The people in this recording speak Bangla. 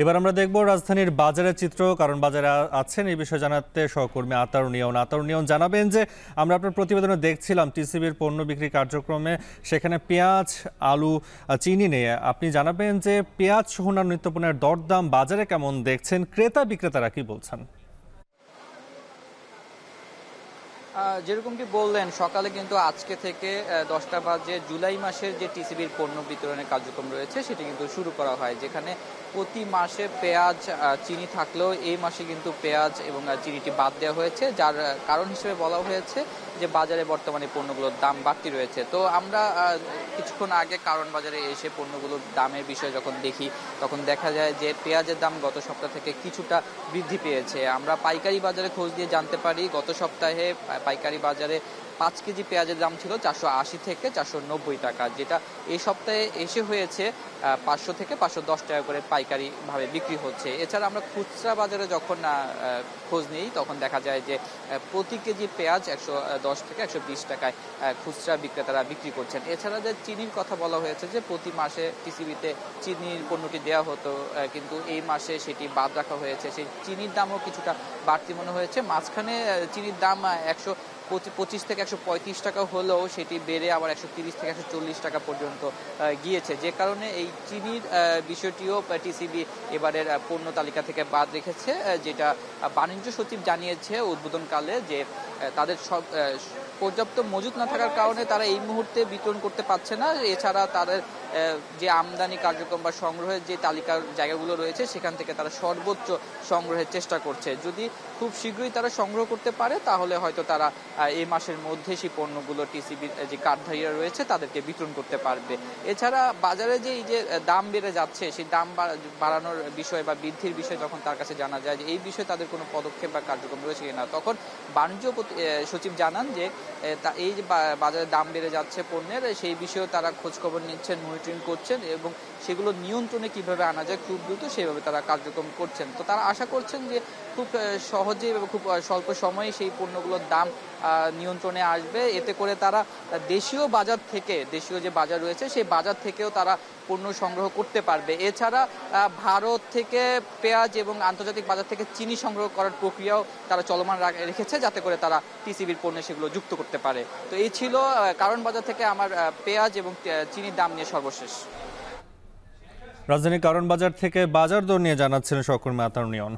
এবার আমরা দেখব রাজধানীর বাজারের চিত্র। কারণ বাজারে আছেন এই বিষয়ে জানাতে সহকর্মী আতারুনিয়ন জানাবেন যে আমরা আপনার প্রতিবেদনে দেখছিলাম টিসিবির পণ্য বিক্রি কার্যক্রমে, সেখানে পেঁয়াজ, আলু, চিনি নিয়ে আপনি জানাবেন যে পেঁয়াজ সহ অন্যান্য নিত্যপণ্যের দরদাম বাজারে কেমন দেখছেন, ক্রেতা বিক্রেতারা কি বলছেন? যেরকমটি বললেন, সকালে কিন্তু আজকে থেকে 10টা বাজে জুলাই মাসের যে টিসিবির পণ্য বিতরণের কার্যক্রম রয়েছে সেটি কিন্তু শুরু করা হয়, যেখানে প্রতি মাসে পেঁয়াজ, চিনি থাকলেও এই মাসে কিন্তু পেঁয়াজ এবং চিনিটি বাদ দেওয়া হয়েছে, যার কারণ হিসেবে বলা হয়েছে যে বাজারে বর্তমানে পণ্যগুলোর দাম বাড়তি রয়েছে। তো আমরা কিছুক্ষণ আগে কারণ বাজারে এসে পণ্যগুলোর দামের বিষয়ে যখন দেখি, তখন দেখা যায় যে পেঁয়াজের দাম গত সপ্তাহ থেকে কিছুটা বৃদ্ধি পেয়েছে। আমরা পাইকারি বাজারে খোঁজ দিয়ে জানতে পারি গত সপ্তাহে পাইকারি বাজারে 5 কেজি পেঁয়াজের দাম ছিল 480 থেকে 490 টাকা, যেটা এই সপ্তাহে এসে হয়েছে 500 থেকে 510 টাকা করে পাইকারি ভাবে বিক্রি হচ্ছে। এছাড়া আমরা খুচরা বাজারে যখন খোঁজ নিই, তখন দেখা যায় যে প্রতি কেজি পেঁয়াজ 110 থেকে 120 টাকায় খুচরা বিক্রেতারা বিক্রি করছেন। এছাড়া যে চিনির কথা বলা হয়েছে যে প্রতি মাসে টিসিবিতে চিনির পণ্যটি দেওয়া হতো, কিন্তু এই মাসে সেটি বাদ রাখা হয়েছে। সেই চিনির দামও কিছুটা বাড়তি মনে হয়েছে। মাঝখানে চিনির দাম 125 থেকে 135 টাকা হলেও সেটি বেড়ে আবার 130 থেকে 140 টাকা পর্যন্ত গিয়েছে, যে কারণে এই চিনির বিষয়টিও টিসিবি এবারের পণ্য তালিকা থেকে বাদ রেখেছে, যেটা বাণিজ্য সচিব জানিয়েছে উদ্বোধনকালে যে তাদের সব পর্যাপ্ত মজুত না থাকার কারণে তারা এই মুহূর্তে বিতরণ করতে পারছে না। এছাড়া তাদের যে আমদানি কার্যক্রম বা সংগ্রহের যে তালিকার জায়গাগুলো রয়েছে সেখান থেকে তারা সর্বোচ্চ সংগ্রহের চেষ্টা করছে। যদি খুব শীঘ্রই তারা সংগ্রহ করতে পারে তাহলে হয়তো তারা এই মাসের মধ্যে সেই পণ্যগুলো টিসিবির যে কার্ডধারীরা রয়েছে তাদেরকে বিতরণ করতে পারবে। এছাড়া বাজারে যে এই যে দাম বেড়ে যাচ্ছে, সেই দাম বাড়ানোর বিষয় বা বৃদ্ধির বিষয় যখন তার কাছে জানা যায় যে এই বিষয়ে তাদের কোনো পদক্ষেপ বা কার্যক্রম রয়েছে কিনা, তখন বাণিজ্য সচিব জানান যে এই যে বাজারে দাম বেড়ে যাচ্ছে পণ্যের, সেই বিষয়েও তারা খোঁজখবর নিচ্ছেন, মনিটরিং করছেন এবং সেগুলো নিয়ন্ত্রণে কিভাবে আনা যায় খুব দ্রুত সেভাবে তারা কার্যক্রম করছেন। তো তারা আশা করছেন যে খুব সহজেই এবং খুব স্বল্প সময়ে সেই পণ্যগুলোর দাম নিয়ন্ত্রণে আসবে। এতে করে তারা দেশীয় বাজার থেকে, দেশীয় যে বাজার রয়েছে সেই বাজার থেকেও তারা পণ্য সংগ্রহ করতে পারবে। এছাড়া ভারত থেকে পেঁয়াজ এবং আন্তর্জাতিক বাজার থেকে চিনি সংগ্রহ করার প্রক্রিয়াও তারা চলমান রেখেছে, যাতে করে তারা টিসিবির পণ্যে সেগুলো যুক্ত করতে পারে। তো এই ছিল কারণ বাজার থেকে আমার পেঁয়াজ এবং চিনির দাম নিয়ে সর্বশেষ। রাজধানীর কারণ বাজার থেকে বাজার দর নিয়ে জানাচ্ছিলেন সহকর্মী আতারুনিয়ন।